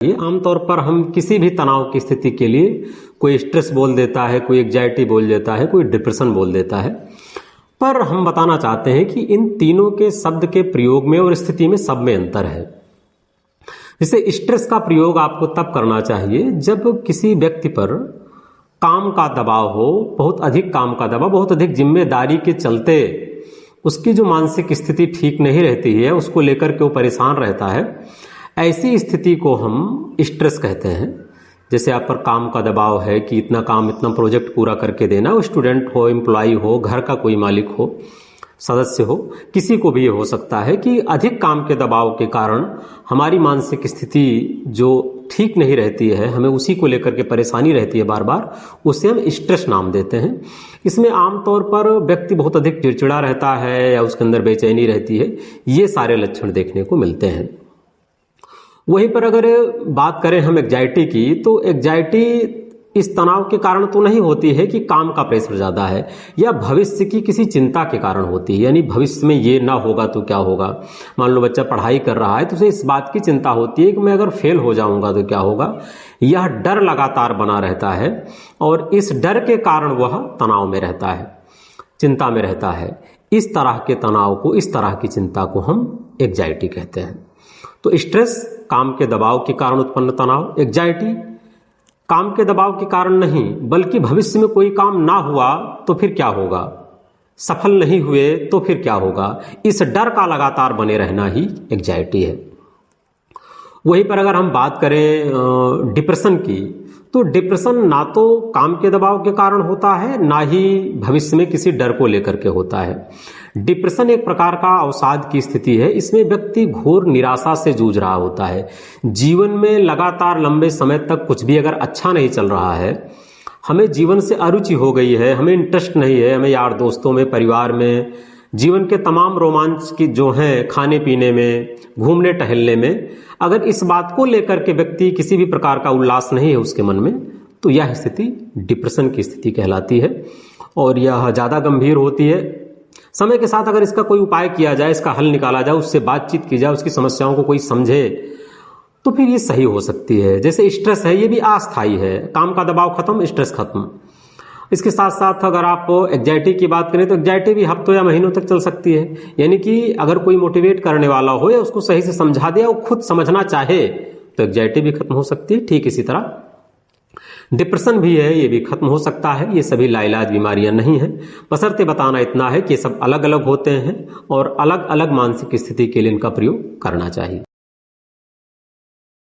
ये आमतौर पर हम किसी भी तनाव की स्थिति के लिए कोई स्ट्रेस बोल देता है, कोई एंजाइटी बोल देता है, कोई डिप्रेशन बोल देता है। पर हम बताना चाहते हैं कि इन तीनों के शब्द के प्रयोग में और स्थिति में सब में अंतर है। जैसे स्ट्रेस का प्रयोग आपको तब करना चाहिए जब किसी व्यक्ति पर काम का दबाव हो, बहुत अधिक काम का दबाव, बहुत अधिक जिम्मेदारी के चलते उसकी जो मानसिक स्थिति ठीक नहीं रहती है, उसको लेकर के वो परेशान रहता है। ऐसी स्थिति को हम स्ट्रेस कहते हैं। जैसे आप पर काम का दबाव है कि इतना काम, इतना प्रोजेक्ट पूरा करके देना, वो स्टूडेंट हो, एम्प्लॉय हो, घर का कोई मालिक हो, सदस्य हो, किसी को भी ये हो सकता है कि अधिक काम के दबाव के कारण हमारी मानसिक स्थिति जो ठीक नहीं रहती है, हमें उसी को लेकर के परेशानी रहती है बार बार, उसे हम स्ट्रेस नाम देते हैं। इसमें आमतौर पर व्यक्ति बहुत अधिक चिड़चिड़ा रहता है या उसके अंदर बेचैनी रहती है, ये सारे लक्षण देखने को मिलते हैं। वहीं पर अगर बात करें हम एंजाइटी की, तो एंजाइटी इस तनाव के कारण तो नहीं होती है कि काम का प्रेशर ज्यादा है या भविष्य की किसी चिंता के कारण होती है, यानी भविष्य में ये ना होगा तो क्या होगा। मान लो बच्चा पढ़ाई कर रहा है तो उसे इस बात की चिंता होती है कि मैं अगर फेल हो जाऊंगा तो क्या होगा। यह डर लगातार बना रहता है और इस डर के कारण वह तनाव में रहता है, चिंता में रहता है। इस तरह के तनाव को, इस तरह की चिंता को हम एंजाइटी कहते हैं। तो स्ट्रेस काम के दबाव के कारण उत्पन्न तनाव, एंजाइटी काम के दबाव के कारण नहीं बल्कि भविष्य में कोई काम ना हुआ तो फिर क्या होगा, सफल नहीं हुए तो फिर क्या होगा, इस डर का लगातार बने रहना ही एंजाइटी है। वहीं पर अगर हम बात करें डिप्रेशन की, तो डिप्रेशन ना तो काम के दबाव के कारण होता है, ना ही भविष्य में किसी डर को लेकर के होता है। डिप्रेशन एक प्रकार का अवसाद की स्थिति है। इसमें व्यक्ति घोर निराशा से जूझ रहा होता है। जीवन में लगातार लंबे समय तक कुछ भी अगर अच्छा नहीं चल रहा है, हमें जीवन से अरुचि हो गई है, हमें इंटरेस्ट नहीं है, हमें यार दोस्तों में, परिवार में, जीवन के तमाम रोमांच की जो हैं, खाने पीने में, घूमने टहलने में, अगर इस बात को लेकर के व्यक्ति किसी भी प्रकार का उल्लास नहीं है उसके मन में, तो यह स्थिति डिप्रेशन की स्थिति कहलाती है और यह ज़्यादा गंभीर होती है। समय के साथ अगर इसका कोई उपाय किया जाए, इसका हल निकाला जाए, उससे बातचीत की जाए, उसकी समस्याओं को कोई समझे, तो फिर ये सही हो सकती है। जैसे स्ट्रेस है, ये भी अस्थायी है, काम का दबाव खत्म, स्ट्रेस खत्म। इसके साथ साथ अगर आप एंजाइटी की बात करें तो एंजाइटी भी हफ्तों या महीनों तक चल सकती है। यानी कि अगर कोई मोटिवेट करने वाला हो या उसको सही से समझा दे, वो खुद समझना चाहे, तो एंजाइटी भी खत्म हो सकती है। ठीक इसी तरह डिप्रेशन भी है, ये भी खत्म हो सकता है। ये सभी लाइलाज बीमारियां नहीं हैं। बशर्ते बताना इतना है कि ये सब अलग अलग होते हैं और अलग अलग मानसिक स्थिति के लिए इनका प्रयोग करना चाहिए।